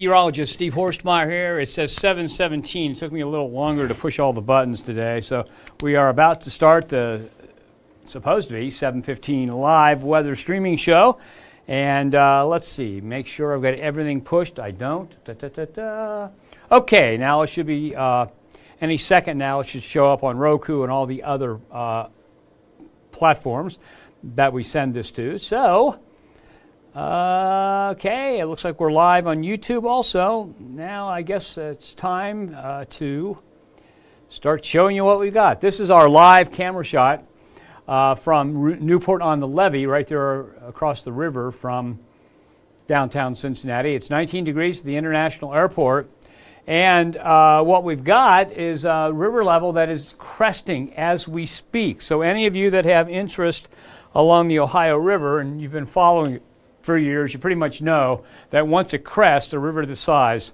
Meteorologist Steve Horstmeyer here. It says 7:17. It took me a little longer to push all the buttons today, so we are about to start the supposed to be 7:15 live weather streaming show. And let's see, make sure I've got everything pushed. I don't. Okay, now it should be any second now. It should show up on Roku and all the other platforms that we send this to. So. Okay, it looks like we're live on YouTube also. Now I guess it's time to start showing you what we got. This is our live camera shot from Newport on the Levee, right there across the river from downtown Cincinnati. It's 19 degrees at the International Airport. And what we've got is a river level that is cresting as we speak. So any of you that have interest along the Ohio River, and you've been following it for years, you pretty much know that once it crests, a river this size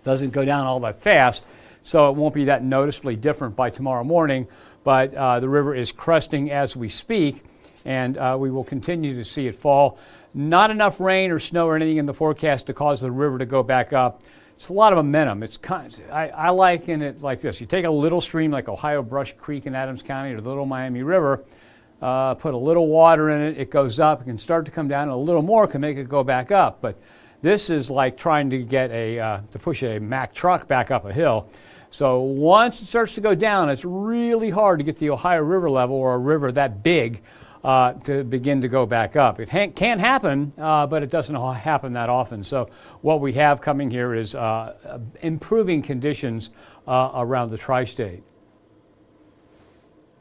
doesn't go down all that fast, so it won't be that noticeably different by tomorrow morning, but the river is cresting as we speak, and we will continue to see it fall. Not enough rain or snow or anything in the forecast to cause the river to go back up. It's a lot of momentum. It's I liken it like this. You take a little stream like Ohio Brush Creek in Adams County or the Little Miami River, put a little water in it, it goes up, it can start to come down, and a little more can make it go back up. But this is like trying to get to push a Mack truck back up a hill. So once it starts to go down, it's really hard to get the Ohio River level or a river that big to begin to go back up. It can happen, but it doesn't happen that often. So what we have coming here is improving conditions around the tri-state.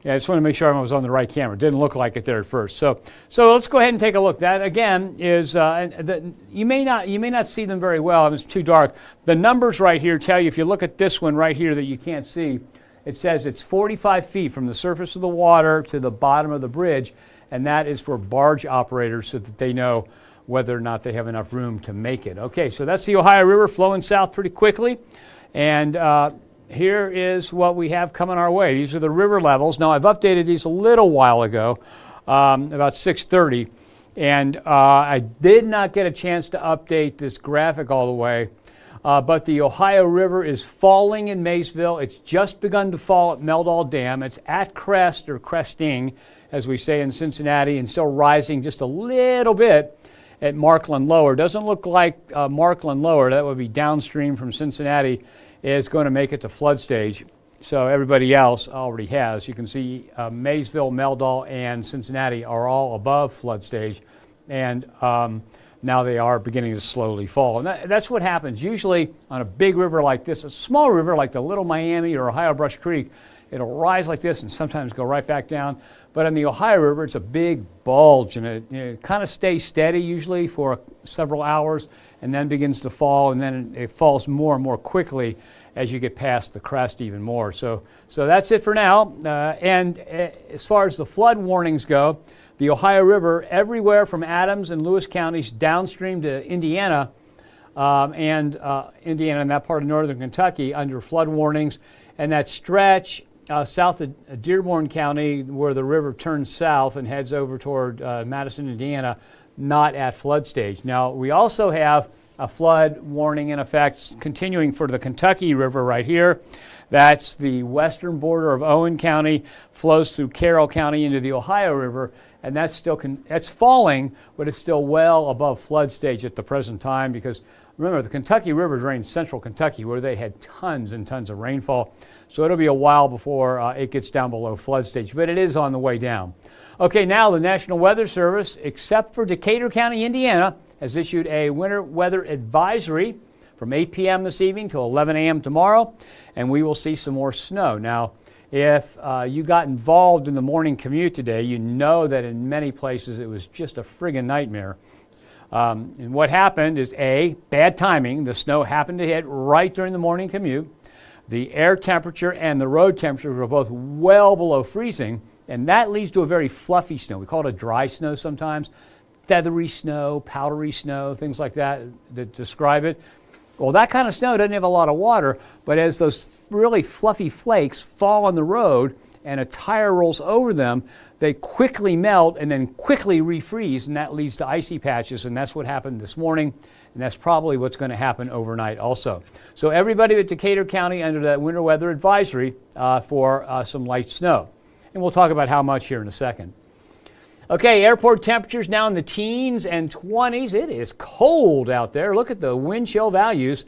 Yeah, I just want to make sure I was on the right camera. It didn't look like it there at first. So let's go ahead and take a look. That again is you may not see them very well if it's too dark. The numbers right here tell you, if you look at this one right here that you can't see, it says it's 45 feet from the surface of the water to the bottom of the bridge, and that is for barge operators so that they know whether or not they have enough room to make it. Okay, so that's the Ohio River flowing south pretty quickly, and here is what we have coming our way. These are the river levels. Now, I've updated these a little while ago, about 6:30, and I did not get a chance to update this graphic all the way, but the Ohio River is falling in Maysville. It's just begun to fall at Meldal Dam. It's at crest, or cresting, as we say in Cincinnati, and still rising just a little bit at Markland Lower. Doesn't look like Markland Lower, that would be downstream from Cincinnati, is going to make it to flood stage. So everybody else already has. You can see Maysville, Meldal, and Cincinnati are all above flood stage, and now they are beginning to slowly fall. And that's what happens usually on a big river like this. A small river like the Little Miami or Ohio Brush Creek, it'll rise like this and sometimes go right back down. But in the Ohio River, it's a big bulge, and it kind of stays steady usually for several hours and then begins to fall, and then it falls more and more quickly as you get past the crest even more. So that's it for now. And as far as the flood warnings go, the Ohio River everywhere from Adams and Lewis counties downstream to Indiana, and Indiana and that part of northern Kentucky under flood warnings, and that stretch south of Dearborn County where the river turns south and heads over toward Madison, Indiana, not at flood stage. Now, we also have a flood warning in effect continuing for the Kentucky River right here. That's the western border of Owen County, flows through Carroll County into the Ohio River, and that's still it's falling, but it's still well above flood stage at the present time, because remember, the Kentucky River drains central Kentucky where they had tons and tons of rainfall. So it'll be a while before it gets down below flood stage, but it is on the way down. Okay, now the National Weather Service, except for Decatur County, Indiana, has issued a winter weather advisory from 8 p.m. this evening till 11 a.m. tomorrow, and we will see some more snow. Now, if you got involved in the morning commute today, you know that in many places it was just a friggin' nightmare. And what happened is, A, bad timing. The snow happened to hit right during the morning commute. The air temperature and the road temperature were both well below freezing, and that leads to a very fluffy snow. We call it a dry snow sometimes. Feathery snow, powdery snow, things like that that describe it. Well, that kind of snow doesn't have a lot of water, but as those really fluffy flakes fall on the road and a tire rolls over them, they quickly melt and then quickly refreeze, and that leads to icy patches, and that's what happened this morning, and that's probably what's going to happen overnight also. So everybody at Decatur County under that winter weather advisory for some light snow. And we'll talk about how much here in a second. Okay, airport temperatures now in the teens and 20s. It is cold out there. Look at the wind chill values.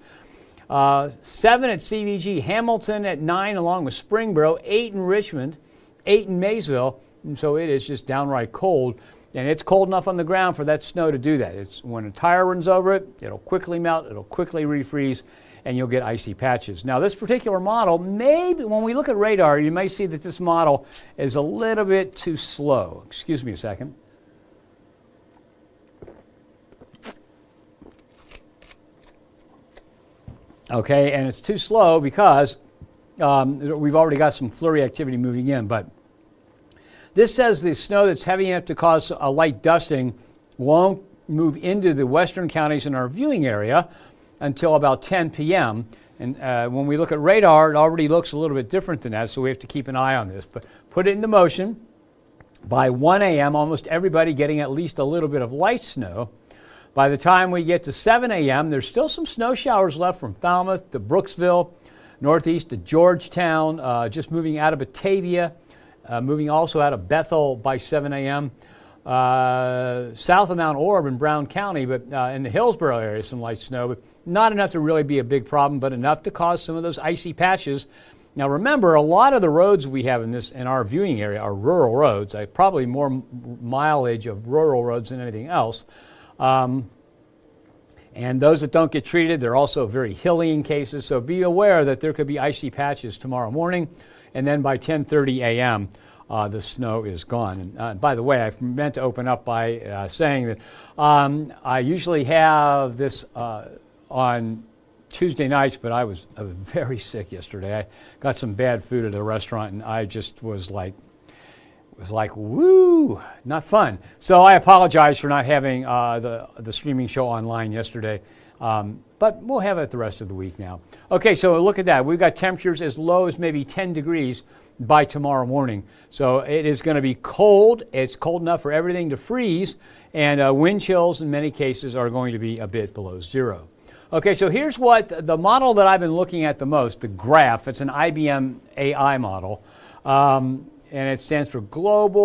7 at CVG, Hamilton at 9 along with Springboro, 8 in Richmond, 8 in Maysville. And so it is just downright cold. And it's cold enough on the ground for that snow to do that. It's when a tire runs over it, it'll quickly melt, it'll quickly refreeze, and you'll get icy patches. Now this particular model, maybe when we look at radar, you may see that this model is a little bit too slow. Excuse me a second. Okay, and it's too slow because we've already got some flurry activity moving in, but this says the snow that's heavy enough to cause a light dusting won't move into the western counties in our viewing area until about 10 p.m. And when we look at radar, it already looks a little bit different than that, so we have to keep an eye on this. But put it into motion. By 1 a.m., almost everybody getting at least a little bit of light snow. By the time we get to 7 a.m., there's still some snow showers left from Falmouth to Brooksville, northeast to Georgetown, just moving out of Batavia, moving also out of Bethel by 7 a.m. South of Mount Orb in Brown County, but in the Hillsborough area, some light snow, but not enough to really be a big problem, but enough to cause some of those icy patches. Now remember, a lot of the roads we have in our viewing area are rural roads, probably more mileage of rural roads than anything else. And those that don't get treated, they're also very hilly in cases, so be aware that there could be icy patches tomorrow morning, and then by 10:30 a.m., the snow is gone. And by the way, I meant to open up by saying that I usually have this on Tuesday nights, but I was very sick yesterday. I got some bad food at a restaurant, and I just was like, woo, not fun. So I apologize for not having the streaming show online yesterday. But we'll have it the rest of the week now. Okay, so look at that. We've got temperatures as low as maybe 10 degrees by tomorrow morning. So it is going to be cold. It's cold enough for everything to freeze, and wind chills in many cases are going to be a bit below zero. Okay, so here's what the model that I've been looking at the most, the graph. It's an IBM AI model, and it stands for Global,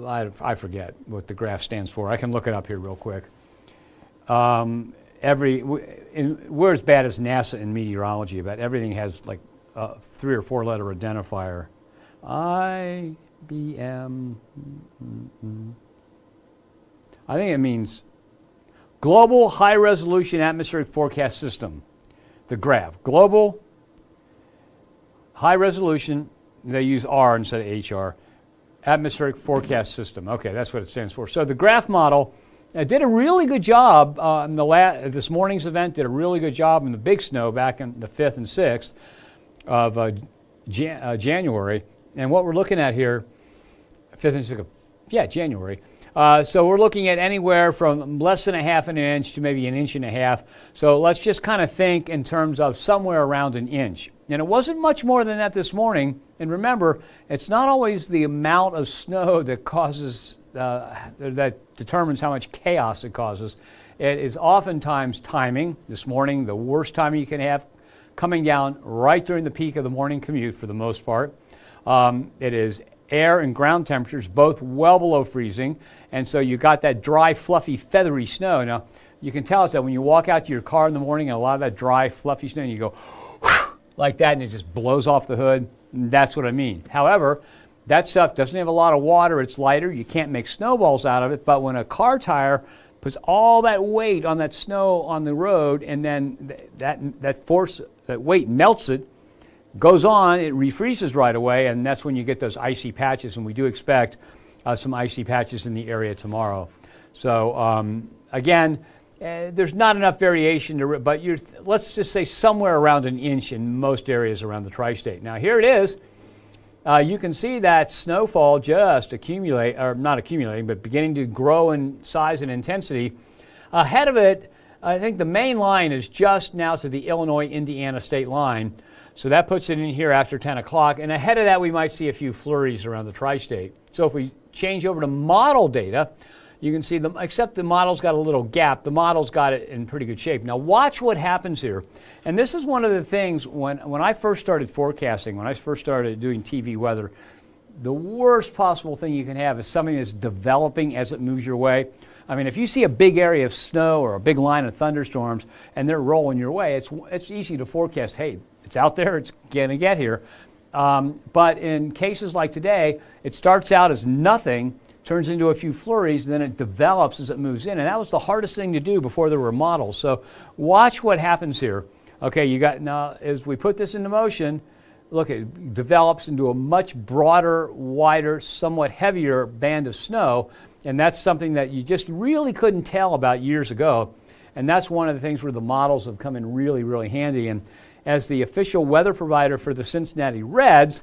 I forget what the graph stands for. I can look it up here real quick. We're as bad as NASA in meteorology, but everything has like a 3 or 4 letter identifier. IBM. I think it means Global High Resolution Atmospheric Forecast System. The graph. Global High Resolution, they use R instead of HR, Atmospheric Forecast System. Okay, that's what it stands for. So the graph model did a really good job in this morning's event, did a really good job in the big snow back in the 5th and 6th of January. And what we're looking at here, 5th and 6th of, January. So we're looking at anywhere from less than 1/2 inch to maybe 1.5 inches. So let's just kind of think in terms of somewhere around 1 inch. And it wasn't much more than that this morning. And remember, it's not always the amount of snow that causes that determines how much chaos it causes. It is oftentimes timing. This morning, the worst timing you can have, coming down right during the peak of the morning commute for the most part. It is air and ground temperatures both well below freezing, and so you got that dry, fluffy, feathery snow. Now, you can tell it's that when you walk out to your car in the morning and a lot of that dry, fluffy snow, and you go like that, and it just blows off the hood. That's what I mean. However, that stuff doesn't have a lot of water. It's lighter. You can't make snowballs out of it. But when a car tire puts all that weight on that snow on the road, and then that weight melts it, goes on, it refreezes right away, and that's when you get those icy patches. And we do expect some icy patches in the area tomorrow. So again, there's not enough variation but let's just say somewhere around 1 inch in most areas around the tri-state. Now here it is. You can see that snowfall just not accumulating, but beginning to grow in size and intensity. Ahead of it, I think the main line is just now to the Illinois-Indiana state line. So that puts it in here after 10 o'clock. And ahead of that, we might see a few flurries around the tri-state. So if we change over to model data, you can see them, except the model's got a little gap, the model's got it in pretty good shape. Now watch what happens here. And this is one of the things when I first started forecasting, when I first started doing TV weather, the worst possible thing you can have is something that's developing as it moves your way. I mean, if you see a big area of snow or a big line of thunderstorms and they're rolling your way, it's easy to forecast, hey, it's out there, it's going to get here. But in cases like today, it starts out as nothing, turns into a few flurries, then it develops as it moves in. And that was the hardest thing to do before there were models. So watch what happens here. Okay, you got, now as we put this into motion, look, it develops into a much broader, wider, somewhat heavier band of snow. And that's something that you just really couldn't tell about years ago. And that's one of the things where the models have come in really, really handy. And as the official weather provider for the Cincinnati Reds,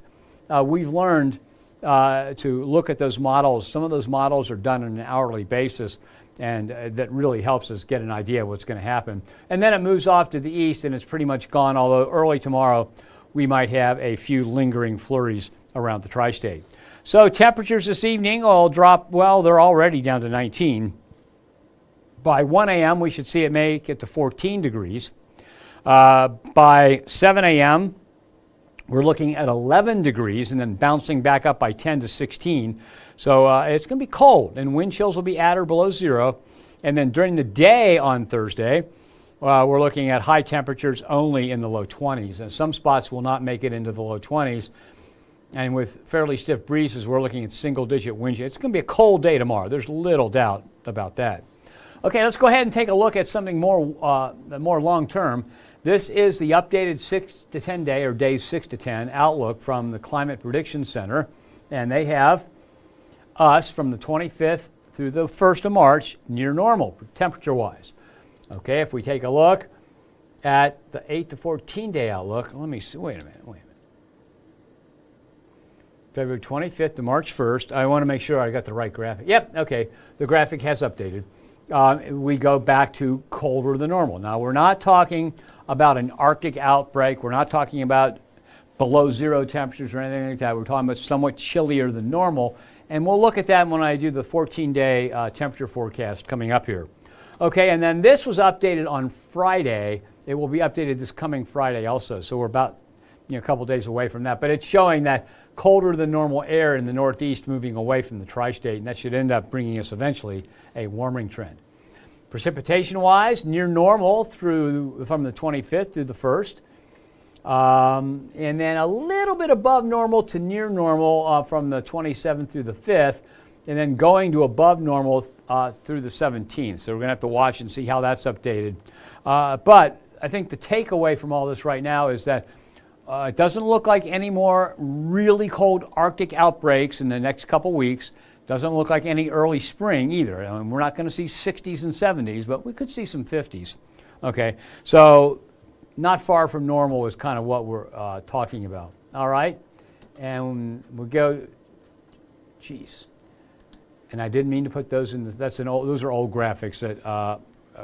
we've learned to look at those models. Some of those models are done on an hourly basis, and that really helps us get an idea of what's going to happen. And then it moves off to the east, and it's pretty much gone, although early tomorrow we might have a few lingering flurries around the tri-state. So temperatures this evening will drop, well, they're already down to 19. By 1 a.m., we should see it may get to 14 degrees. By 7 a.m., we're looking at 11 degrees and then bouncing back up by 10 to 16. So it's going to be cold, and wind chills will be at or below zero. And then during the day on Thursday, we're looking at high temperatures only in the low 20s. And some spots will not make it into the low 20s. And with fairly stiff breezes, we're looking at single-digit wind chills. It's going to be a cold day tomorrow. There's little doubt about that. Okay, let's go ahead and take a look at something more long-term. This is the updated 6 to 10 day, or days 6 to 10 outlook from the Climate Prediction Center. And they have us from the 25th through the 1st of March near normal, temperature-wise. Okay, if we take a look at the 8 to 14 day outlook, let me see, wait a minute. February 25th to March 1st. I want to make sure I got the right graphic. Yep, okay, the graphic has updated. We go back to colder than normal. Now, we're not talking about an Arctic outbreak. We're not talking about below zero temperatures or anything like that. We're talking about somewhat chillier than normal. And we'll look at that when I do the 14-day temperature forecast coming up here. Okay, and then this was updated on Friday. It will be updated this coming Friday also. So we're about a couple days away from that. But it's showing that colder than normal air in the northeast moving away from the tri-state, and that should end up bringing us eventually a warming trend. Precipitation-wise, near normal from the 25th through the 1st. And then a little bit above normal to near normal from the 27th through the 5th, and then going to above normal through the 17th. So we're going to have to watch and see how that's updated. But I think the takeaway from all this right now is that it doesn't look like any more really cold Arctic outbreaks in the next couple weeks. Doesn't look like any early spring either. I mean, we're not going to see 60s and 70s, but we could see some 50s. Okay, so not far from normal is kind of what we're talking about. All right, and we'll go, geez. And I didn't mean to put those in, those are old graphics that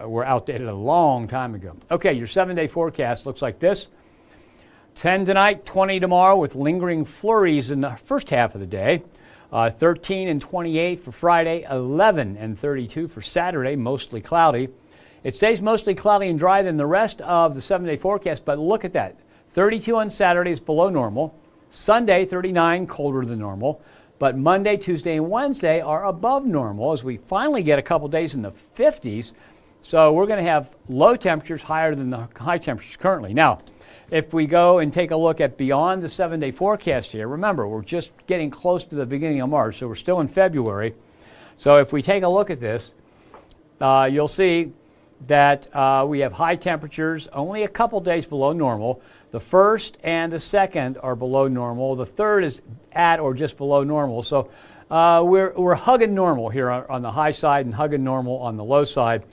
were outdated a long time ago. Okay, your 7-day forecast looks like this. 10 tonight, 20 tomorrow with lingering flurries in the first half of the day. 13 and 28 for Friday, 11 and 32 for Saturday, mostly cloudy. It stays mostly cloudy and dry than the rest of the 7-day forecast, but look at that. 32 on Saturday is below normal. Sunday, 39, colder than normal. But Monday, Tuesday, and Wednesday are above normal as we finally get a couple days in the 50s. So we're going to have low temperatures higher than the high temperatures currently. Now, if we go and take a look at beyond the 7-day forecast here, remember, we're just getting close to the beginning of March, so we're still in February. So if we take a look at this, you'll see that we have high temperatures, only a couple days below normal. The 1st and the 2nd are below normal. The 3rd is at or just below normal. So we're hugging normal here on the high side and hugging normal on the low side.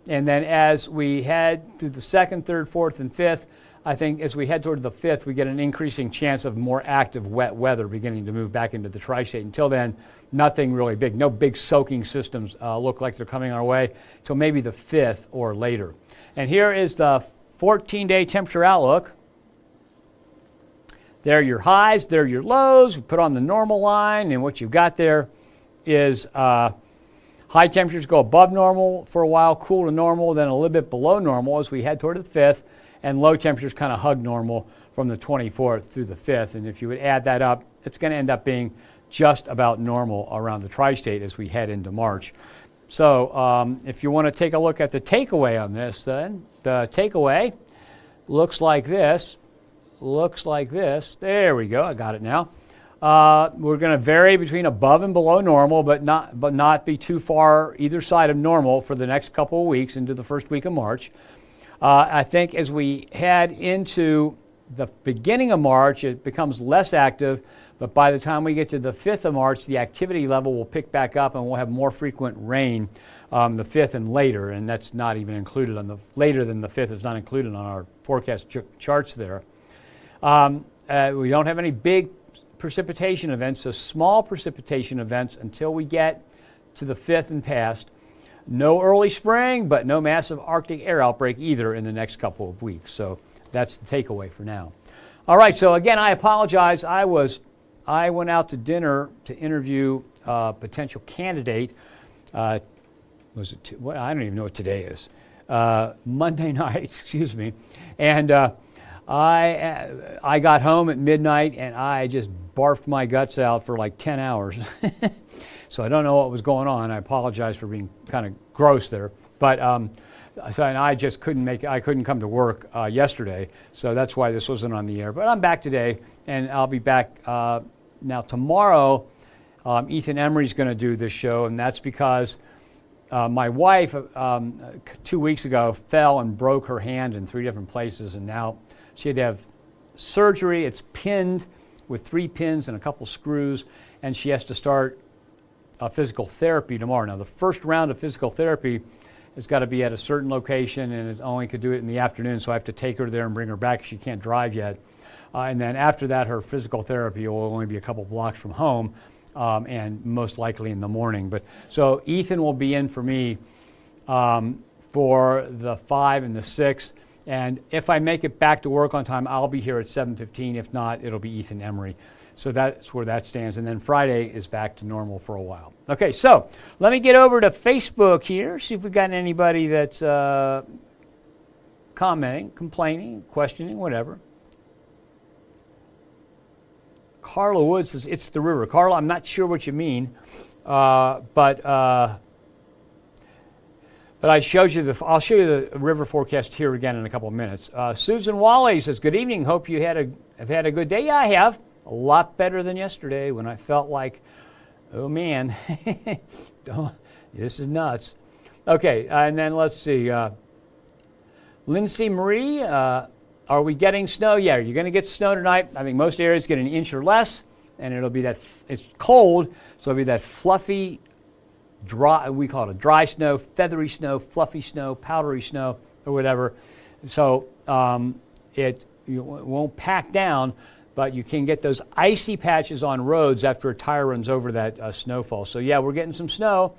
And then as we head through the 2nd, 3rd, 4th, and 5th, I think as we head toward the 5th, we get an increasing chance of more active wet weather beginning to move back into the tri-state. Until then, nothing really big. No big soaking systems look like they're coming our way until maybe the 5th or later. And here is the 14-day temperature outlook. There are your highs, there are your lows. We put on the normal line, and what you've got there is high temperatures go above normal for a while, cool to normal, then a little bit below normal as we head toward the 5th, and low temperatures kind of hug normal from the 24th through the 5th. And if you would add that up, it's going to end up being just about normal around the tri-state as we head into March. So if you want to take a look at the takeaway on this, then the takeaway looks like this. There we go. I got it now. We're going to vary between above and below normal, but not be too far either side of normal for the next couple of weeks into the first week of March. I think as we head into the beginning of March, it becomes less active, but by the time we get to the 5th of March, the activity level will pick back up and we'll have more frequent rain the 5th and later, and that's not even included on the later than the 5th is not included on our forecast charts there. We don't have any big precipitation events, so small precipitation events until we get to the 5th and past. No early spring, but no massive Arctic air outbreak either in the next couple of weeks. So that's the takeaway for now. All right, so again, I apologize. I went out to dinner to interview a potential candidate. I don't even know what today is. Monday night, excuse me. And I got home at midnight and I just barfed my guts out for like 10 hours. So I don't know what was going on. I apologize for being kind of gross there. But so and I just I couldn't come to work yesterday. So that's why this wasn't on the air. But I'm back today and I'll be back now tomorrow. Ethan Emery's going to do this show, and that's because my wife 2 weeks ago fell and broke her hand in 3 different places, and now she had to have surgery. It's pinned with 3 pins and a couple screws, and she has to start physical therapy tomorrow. Now, the first round of physical therapy has got to be at a certain location, and it only could do it in the afternoon, so I have to take her there and bring her back. She can't drive yet. And then after that, her physical therapy will only be a couple blocks from home, and most likely in the morning. But so Ethan will be in for me for the 5 and the 6. And if I make it back to work on time, I'll be here at 7:15. If not, it'll be Ethan Emery. So that's where that stands. And then Friday is back to normal for a while. Okay, so let me get over to Facebook here, see if we've got anybody that's commenting, complaining, questioning, whatever. Carla Woods says, it's the river. Carla, I'm not sure what you mean, but I showed you I'll show you the river forecast here again in a couple of minutes. Susan Wally says, good evening. Hope you have had a good day. Yeah, I have. A lot better than yesterday when I felt like, oh man, this is nuts. Okay, and then let's see. Lindsay Marie, are we getting snow? Yeah, you're going to get snow tonight. I think most areas get an inch or less, and it'll be that, it's cold, so it'll be that fluffy, dry, we call it a dry snow, feathery snow, fluffy snow, powdery snow, or whatever. So it won't pack down, but you can get those icy patches on roads after a tire runs over that snowfall. So yeah, we're getting some snow,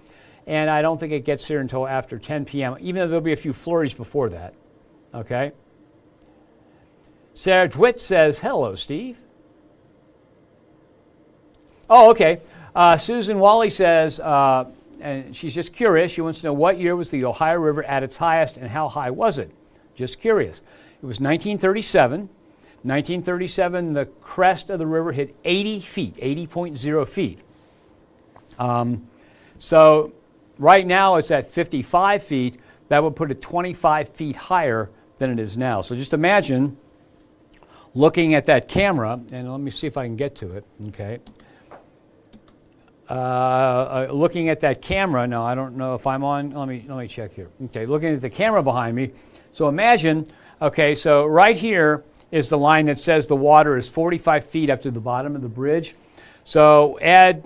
and I don't think it gets here until after 10 p.m., even though there'll be a few flurries before that. Okay? Sarah DeWitt says, hello, Steve. Oh, okay. Susan Wally says, and she's just curious. She wants to know what year was the Ohio River at its highest and how high was it? Just curious. It was 1937. 1937, the crest of the river hit 80 feet, 80.0 feet. So right now it's at 55 feet. That would put it 25 feet higher than it is now. So just imagine looking at that camera, and let me see if I can get to it, okay. Looking at that camera, now I don't know if I'm on, let me check here. Okay, looking at the camera behind me. So imagine, okay, so right here is the line that says the water is 45 feet up to the bottom of the bridge. So add,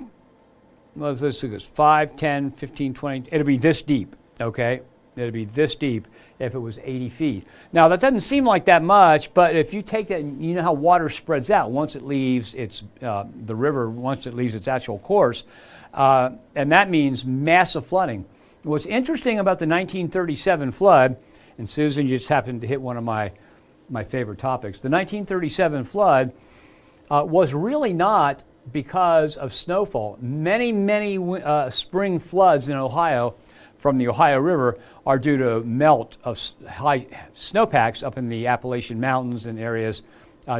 well, let's see, 5, 10, 15, 20, it'll be this deep, okay? It'd be this deep if it was 80 feet. Now, that doesn't seem like that much, but if you take that, you know how water spreads out once it leaves the river, once it leaves its actual course, and that means massive flooding. What's interesting about the 1937 flood, and Susan, you just happened to hit one of my favorite topics. The 1937 flood was really not because of snowfall. Many spring floods in Ohio from the Ohio River are due to melt of high snowpacks up in the Appalachian Mountains and areas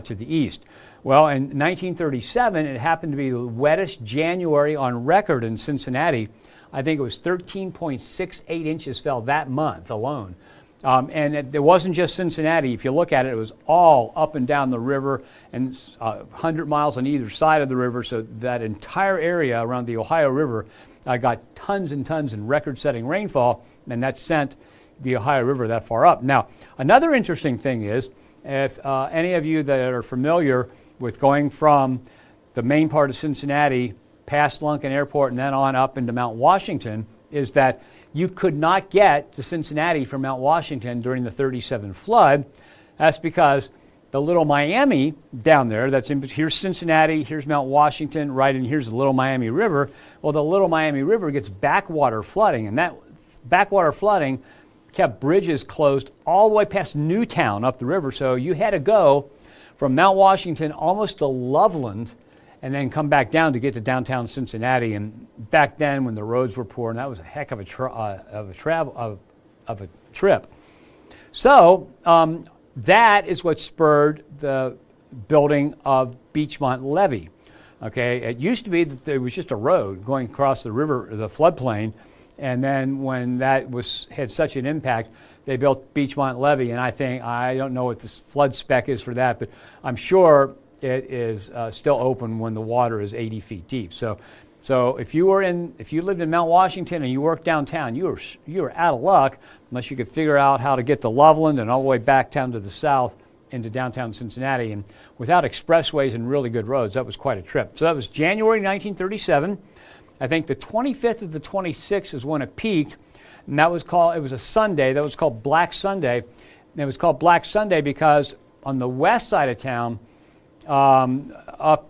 to the east. Well, in 1937, it happened to be the wettest January on record in Cincinnati. I think it was 13.68 inches fell that month alone. And it wasn't just Cincinnati. If you look at it, it was all up and down the river and 100 miles on either side of the river. So that entire area around the Ohio River got tons and tons in record-setting rainfall, and that sent the Ohio River that far up. Now, another interesting thing is, if any of you that are familiar with going from the main part of Cincinnati past Lunken Airport and then on up into Mount Washington, is that you could not get to Cincinnati from Mount Washington during the 37 flood. That's because the Little Miami down there, here's Cincinnati, here's Mount Washington, right, and here's the Little Miami River. Well, the Little Miami River gets backwater flooding, and that backwater flooding kept bridges closed all the way past Newtown up the river. So you had to go from Mount Washington almost to Loveland and then come back down to get to downtown Cincinnati. And back then, when the roads were poor, and that was a heck of a trip. So that is what spurred the building of Beechmont Levee. Okay, it used to be that there was just a road going across the river, the floodplain, and then when that had such an impact, they built Beechmont Levee. And I don't know what this flood spec is for that, but I'm sure it is still open when the water is 80 feet deep. So if you lived in Mount Washington and you worked downtown, you were out of luck unless you could figure out how to get to Loveland and all the way back down to the south into downtown Cincinnati. And without expressways and really good roads, that was quite a trip. So that was January 1937. I think the 25th of the 26th is when it peaked, and it was a Sunday. That was called Black Sunday. And it was called Black Sunday because on the west side of town, up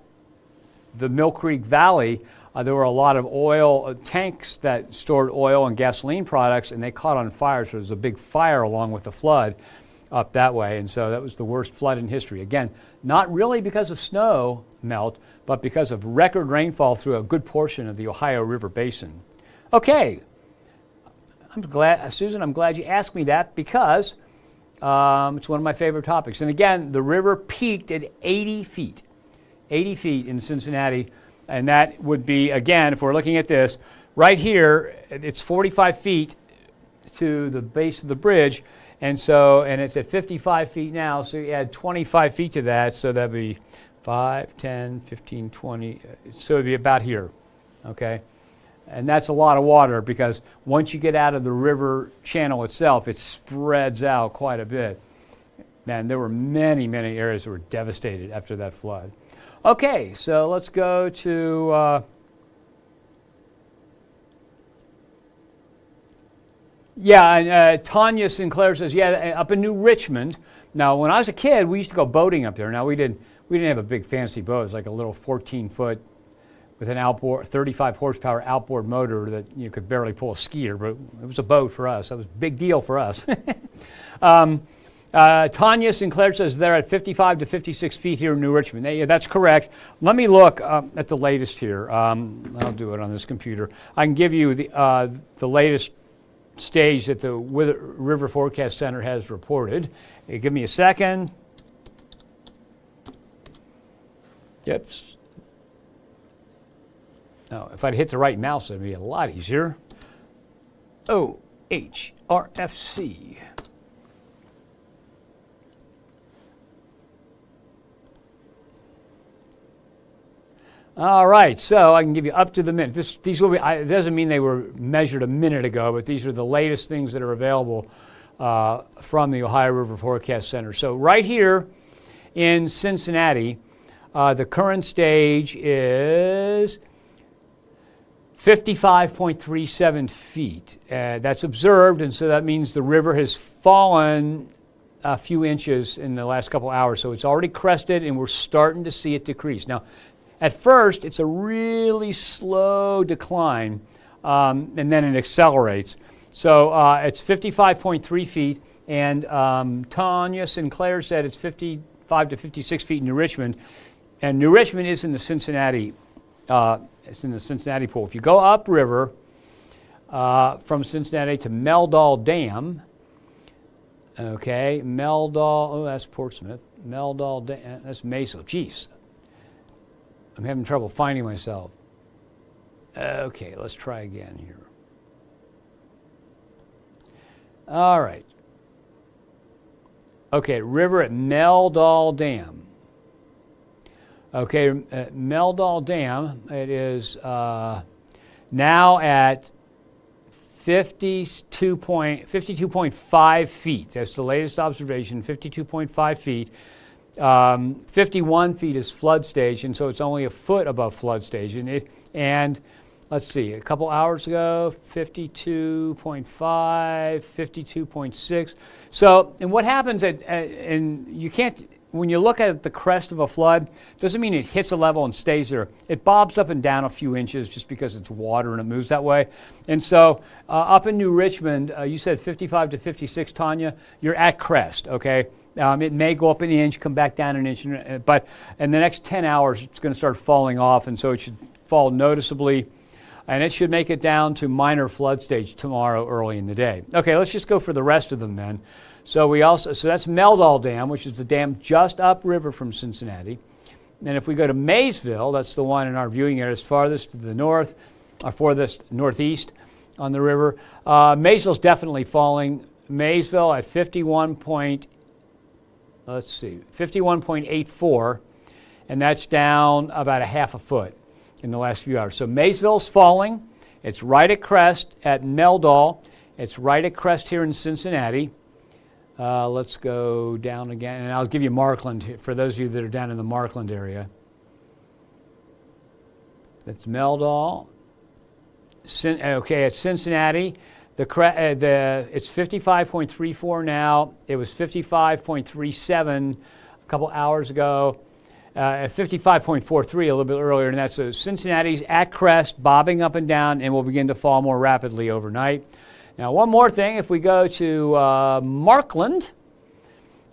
the Mill Creek Valley, there were a lot of oil tanks that stored oil and gasoline products, and they caught on fire. So there was a big fire along with the flood up that way. And so that was the worst flood in history. Again, not really because of snow melt, but because of record rainfall through a good portion of the Ohio River Basin. Okay, Susan, I'm glad you asked me that because it's one of my favorite topics. And again, the river peaked at 80 feet in Cincinnati. And that would be, again, if we're looking at this, right here, it's 45 feet to the base of the bridge. And it's at 55 feet now, so you add 25 feet to that, so that'd be 5, 10, 15, 20, so it'd be about here, okay? And that's a lot of water because once you get out of the river channel itself, it spreads out quite a bit. Man, there were many areas that were devastated after that flood. Okay, so let's go to Tanya Sinclair says, up in New Richmond. Now, when I was a kid, we used to go boating up there. Now, we didn't have a big fancy boat. It was like a little 14-foot with an outboard, 35 horsepower outboard motor that you could barely pull a skier, but it was a boat for us. That was a big deal for us. Tanya Sinclair says they're at 55 to 56 feet here in New Richmond. Yeah, that's correct. Let me look at the latest here. I'll do it on this computer. I can give you the latest stage that the River Forecast Center has reported. Give me a second. Yep. Now, if I'd hit the right mouse, it'd be a lot easier. OHRFC. All right, so I can give you up to the minute. These will be. It doesn't mean they were measured a minute ago, but these are the latest things that are available from the Ohio River Forecast Center. So right here in Cincinnati, the current stage is 55.37 feet. That's observed, and so that means the river has fallen a few inches in the last couple hours. So it's already crested, and we're starting to see it decrease. Now, at first, it's a really slow decline, and then it accelerates. So it's 55.3 feet, and Tanya Sinclair said it's 55 to 56 feet in New Richmond, and New Richmond is in the Cincinnati. It's in the Cincinnati pool. If you go upriver from Cincinnati to Meldal Dam, okay, Meldal, oh, that's Portsmouth. Meldal Dam, that's Maysville. Jeez, I'm having trouble finding myself. Okay, let's try again here. All right. Okay, river at Meldal Dam. Okay, Meldal Dam, it is now at 52.5 feet. That's the latest observation, 52.5 feet. 51 feet is flood stage, and so it's only a foot above flood stage. And let's see, a couple hours ago, 52.5, 52.6. So, and what happens and you can't, when you look at the crest of a flood, doesn't mean it hits a level and stays there. It bobs up and down a few inches just because it's water and it moves that way. And so up in New Richmond, you said 55 to 56, Tanya, you're at crest, okay? It may go up an inch, come back down an inch, but in the next 10 hours, it's going to start falling off, and so it should fall noticeably, and it should make it down to minor flood stage tomorrow early in the day. Okay, let's just go for the rest of them then. So that's Meldal Dam, which is the dam just upriver from Cincinnati. And if we go to Maysville, that's the one in our viewing area, it's farthest to the north, or farthest northeast on the river. Maysville's definitely falling. Maysville at 51.84, and that's down about a half a foot in the last few hours. So Maysville's falling. It's right at crest at Meldal. It's right at crest here in Cincinnati. Let's go down again, and I'll give you Markland for those of you that are down in the Markland area. That's Meldal. Okay, it's Cincinnati. It's 55.34 now. It was 55.37 a couple hours ago. 55.43 a little bit earlier, and that's Cincinnati's at crest, bobbing up and down, and will begin to fall more rapidly overnight. Now, one more thing, if we go to Markland,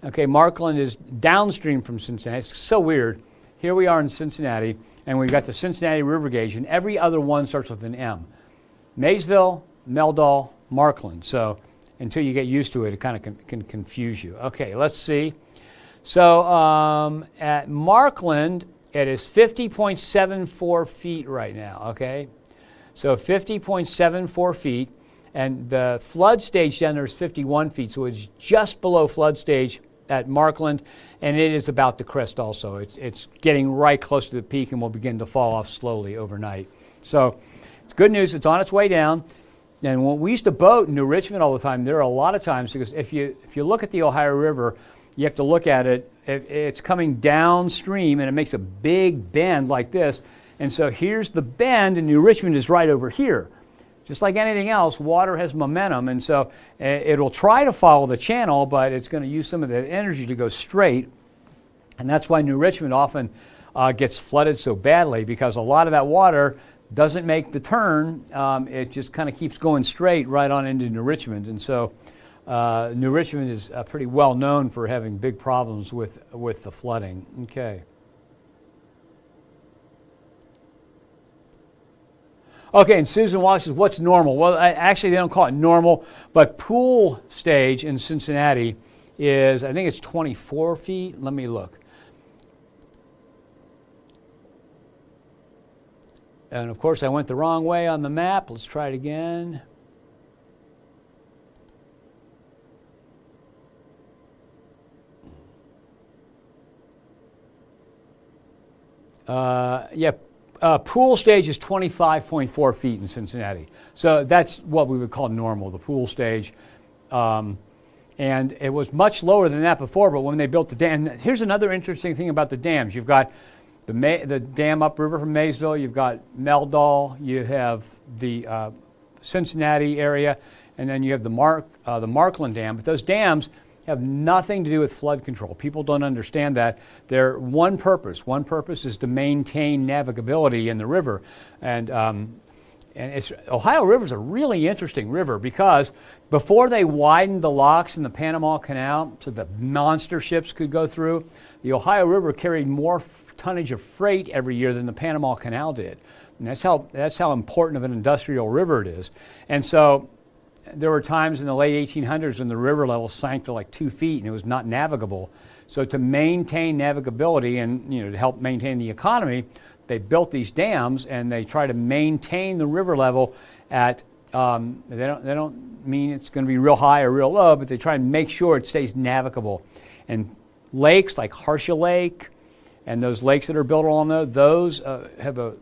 okay, Markland is downstream from Cincinnati. It's so weird. Here we are in Cincinnati, and we've got the Cincinnati River Gauge, and every other one starts with an M. Maysville, Meldal, Markland. So until you get used to it, it kind of can confuse you. Okay, let's see. So at Markland, it is 50.74 feet right now, okay? So 50.74 feet. And the flood stage down there is 51 feet, so it's just below flood stage at Markland, and it is about to crest also. It's getting right close to the peak and will begin to fall off slowly overnight. So it's good news. It's on its way down. And when we used to boat in New Richmond all the time, there are a lot of times, because if you look at the Ohio River, you have to look at it. It's coming downstream, and it makes a big bend like this. And so here's the bend, and New Richmond is right over here. Just like anything else, water has momentum, and so it'll try to follow the channel, but it's going to use some of that energy to go straight. And that's why New Richmond often gets flooded so badly, because a lot of that water doesn't make the turn. It just kind of keeps going straight right on into New Richmond. And so New Richmond is pretty well known for having big problems with the flooding. Okay. Okay, and Susan Wallace says, what's normal? Well, actually, they don't call it normal, but pool stage in Cincinnati is, I think it's 24 feet. Let me look. And of course, I went the wrong way on the map. Let's try it again. Pool stage is 25.4 feet in Cincinnati. So that's what we would call normal, the pool stage. And it was much lower than that before, but when they built the dam, here's another interesting thing about the dams. You've got the dam upriver from Maysville. You've got Meldal. You have the Cincinnati area, and then you have the Markland Dam. But those dams have nothing to do with flood control. People don't understand that. They're one purpose. One purpose is to maintain navigability in the river. And Ohio River is a really interesting river because before they widened the locks in the Panama Canal so the monster ships could go through, the Ohio River carried more tonnage of freight every year than the Panama Canal did. And that's how important of an industrial river it is. And so there were times in the late 1800s when the river level sank to like 2 feet and it was not navigable. So to maintain navigability and to help maintain the economy, they built these dams and they try to maintain the river level at they don't mean it's going to be real high or real low, but they try and make sure it stays navigable. And lakes like Harsha Lake and those lakes that are built along those have a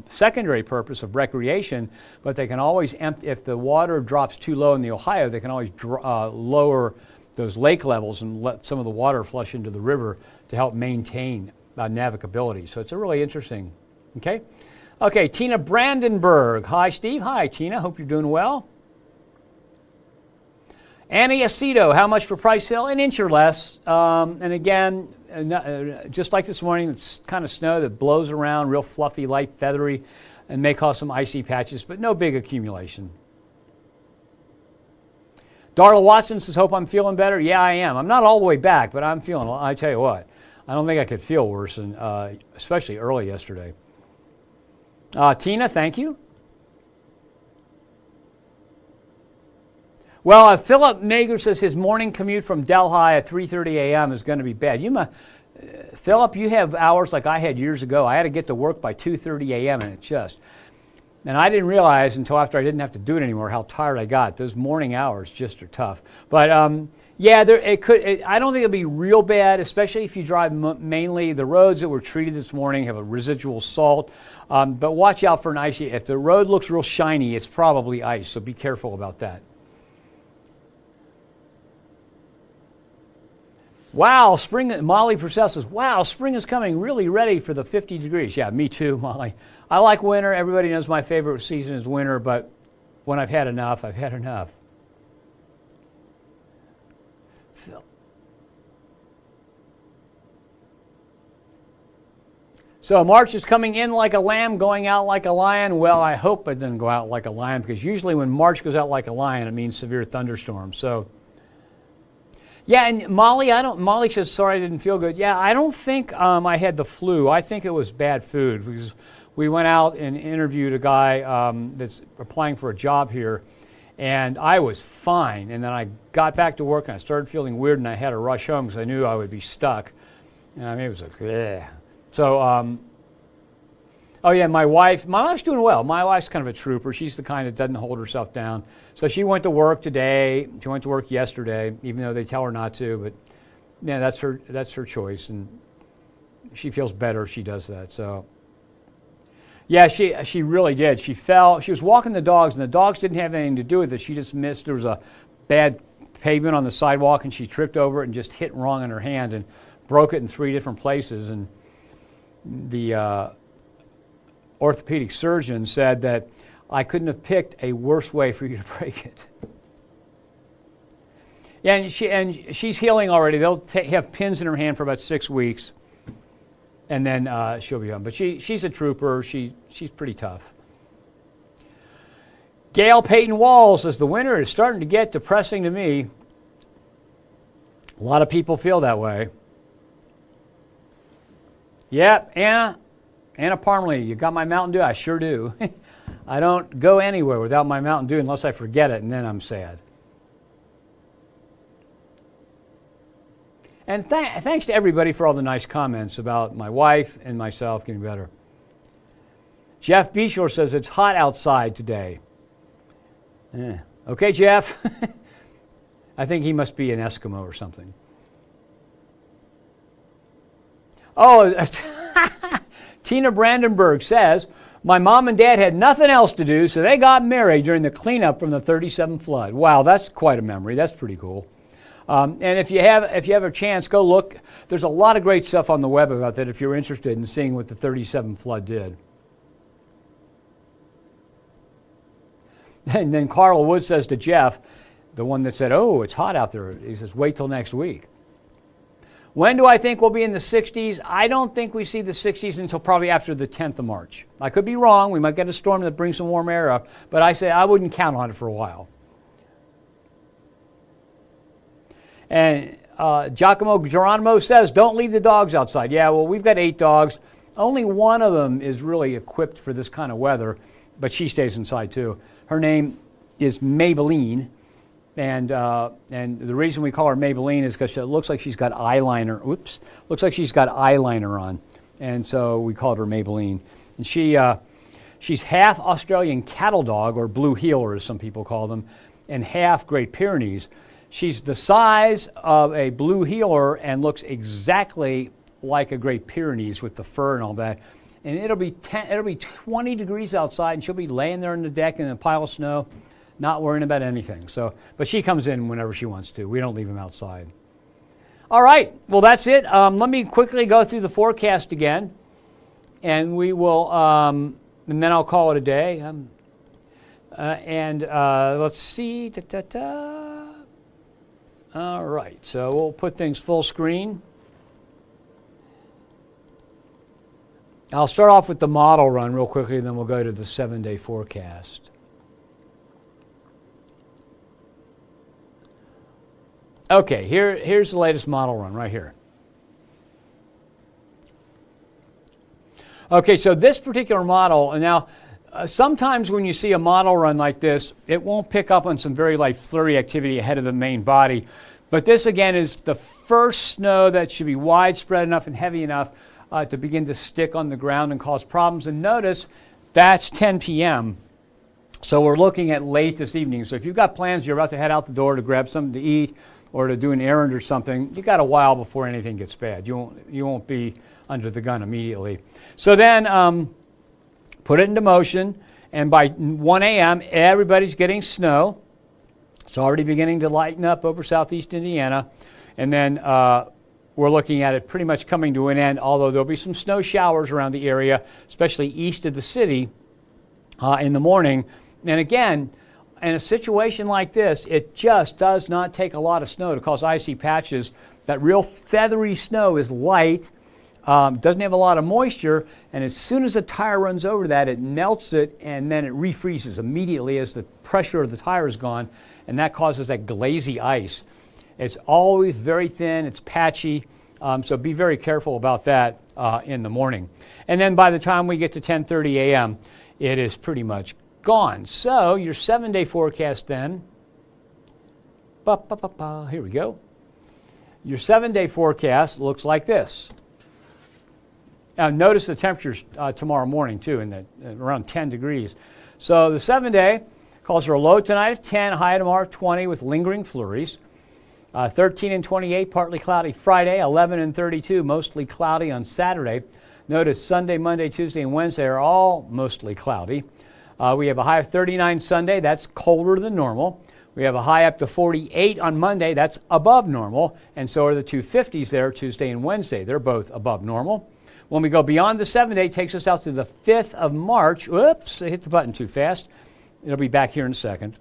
secondary purpose of recreation, but they can always empty, if the water drops too low in the Ohio, they can always lower those lake levels and let some of the water flush into the river to help maintain navigability. So it's a really interesting, okay, Tina Brandenburg. Hi, Steve. Hi, Tina. Hope you're doing well. Annie Aceto, how much for price sale? An inch or less. And again, just like this morning, it's kind of snow that blows around, real fluffy, light, feathery, and may cause some icy patches, but no big accumulation. Darla Watson says, hope I'm feeling better. Yeah, I am. I'm not all the way back, but I'm feeling, I tell you what, I don't think I could feel worse, especially early yesterday. Tina, thank you. Well, Philip Mager says his morning commute from Delhi at 3:30 a.m. is going to be bad. Philip, you have hours like I had years ago. I had to get to work by 2:30 a.m. and I didn't realize until after I didn't have to do it anymore how tired I got. Those morning hours just are tough. But yeah, I don't think it'll be real bad, especially if you drive mainly the roads that were treated this morning have a residual salt. But watch out for an icy. If the road looks real shiny, it's probably ice. So be careful about that. Wow, spring, Molly Purcell says, wow, spring is coming, really ready for the 50 degrees. Yeah, me too, Molly. I like winter. Everybody knows my favorite season is winter, but when I've had enough, I've had enough. So March is coming in like a lamb, going out like a lion. Well, I hope it doesn't go out like a lion, because usually when March goes out like a lion, it means severe thunderstorms. So yeah, and Molly says, sorry I didn't feel good. Yeah, I don't think I had the flu. I think it was bad food, because we went out and interviewed a guy that's applying for a job here, and I was fine. And then I got back to work and I started feeling weird, and I had to rush home because I knew I would be stuck. And I mean, it was like, bleh. So, oh yeah, my wife's doing well. My wife's kind of a trooper. She's the kind that doesn't hold herself down. So she went to work today. She went to work yesterday, even though they tell her not to. But yeah, that's her choice, and she feels better if she does that. So yeah, she really did. She fell. She was walking the dogs, and the dogs didn't have anything to do with it. She just missed. There was a bad pavement on the sidewalk, and she tripped over it and just hit wrong in her hand and broke it in 3 different places. And the orthopedic surgeon said that I couldn't have picked a worse way for you to break it. Yeah, and she's healing already. They'll have pins in her hand for about 6 weeks, and then she'll be home. But she's a trooper. She's pretty tough. Gail Peyton Walls says, the winter is starting to get depressing to me. A lot of people feel that way. Yep, Anna Parmalee, you got my Mountain Dew? I sure do. I don't go anywhere without my Mountain Dew unless I forget it, and then I'm sad. And thanks to everybody for all the nice comments about my wife and myself getting better. Jeff Beachler says, it's hot outside today. Okay, Jeff. I think he must be an Eskimo or something. Oh, Tina Brandenburg says, my mom and dad had nothing else to do, so they got married during the cleanup from the 37 flood. Wow, that's quite a memory. That's pretty cool. And if you have a chance, go look. There's a lot of great stuff on the web about that if you're interested in seeing what the 37 flood did. And then Carl Wood says to Jeff, the one that said, "Oh, it's hot out there," he says, "Wait till next week." When do I think we'll be in the 60s? I don't think we see the 60s until probably after the 10th of March. I could be wrong. We might get a storm that brings some warm air up, but I say I wouldn't count on it for a while. And Giacomo Geronimo says, "Don't leave the dogs outside." Yeah, well, we've got 8 dogs. Only one of them is really equipped for this kind of weather, but she stays inside too. Her name is Maybelline. And the reason we call her Maybelline is because it looks like she's got eyeliner. Oops, looks like she's got eyeliner on, and so we called her Maybelline. And she's half Australian cattle dog, or blue heeler, as some people call them, and half Great Pyrenees. She's the size of a blue heeler and looks exactly like a Great Pyrenees with the fur and all that. And it'll be 20 degrees outside, and she'll be laying there on the deck in a pile of snow, not worrying about anything. So, but she comes in whenever she wants to. We don't leave them outside. All right, well, that's it. Let me quickly go through the forecast again, and we will, and then I'll call it a day. Let's see. All right, so we'll put things full screen. I'll start off with the model run real quickly, and then we'll go to the 7-day forecast. Okay, here's the latest model run right here. Okay, so this particular model, and now sometimes when you see a model run like this, it won't pick up on some very light flurry activity ahead of the main body. But this again is the first snow that should be widespread enough and heavy enough to begin to stick on the ground and cause problems. And notice that's 10 p.m. So we're looking at late this evening. So if you've got plans, you're about to head out the door to grab something to eat or to do an errand or something, you got a while before anything gets bad. You won't be under the gun immediately. So then put it into motion, and by 1 a.m., everybody's getting snow. It's already beginning to lighten up over southeast Indiana. And then we're looking at it pretty much coming to an end, although there'll be some snow showers around the area, especially east of the city in the morning. And again, in a situation like this, it just does not take a lot of snow to cause icy patches. That real feathery snow is light, doesn't have a lot of moisture, and as soon as the tire runs over that, it melts it, and then it refreezes immediately as the pressure of the tire is gone, and that causes that glazy ice. It's always very thin, it's patchy, so be very careful about that in the morning. And then by the time we get to 10:30 a.m., it is pretty much gone. So your 7-day forecast then, here we go. Your 7-day forecast looks like this. Now notice the temperatures tomorrow morning too, around 10 degrees. So the 7-day calls for a low tonight of 10, high tomorrow of 20 with lingering flurries. 13 and 28, partly cloudy Friday. 11 and 32, mostly cloudy on Saturday. Notice Sunday, Monday, Tuesday, and Wednesday are all mostly cloudy. We have a high of 39 Sunday. That's colder than normal. We have a high up to 48 on Monday. That's above normal. And so are the 250s there, Tuesday and Wednesday. They're both above normal. When we go beyond the 7-day, it takes us out to the 5th of March. Whoops, I hit the button too fast. It'll be back here in a second.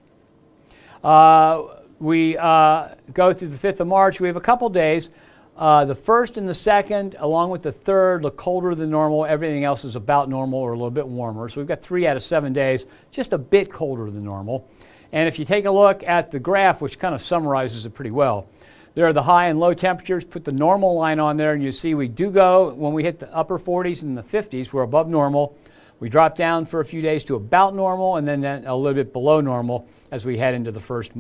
We go through the 5th of March. We have a couple days. The 1st and the 2nd, along with the 3rd, look colder than normal. Everything else is about normal or a little bit warmer. So we've got 3 out of 7 days, just a bit colder than normal. And if you take a look at the graph, which kind of summarizes it pretty well, there are the high and low temperatures. Put the normal line on there, and you see we do go, when we hit the upper 40s and the 50s, we're above normal. We drop down for a few days to about normal, and then a little bit below normal as we head into the first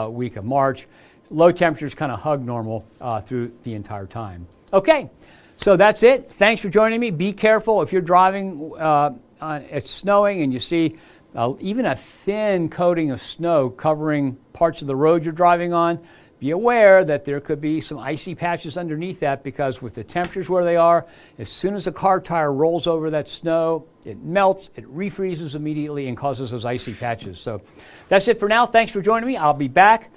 week of March. Low temperatures kind of hug normal through the entire time. Okay, so that's it. Thanks for joining me. Be careful if you're driving, it's snowing, and you see even a thin coating of snow covering parts of the road you're driving on. Be aware that there could be some icy patches underneath that, because with the temperatures where they are, as soon as a car tire rolls over that snow, it melts, it refreezes immediately and causes those icy patches. So that's it for now. Thanks for joining me. I'll be back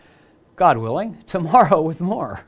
God willing, tomorrow with more.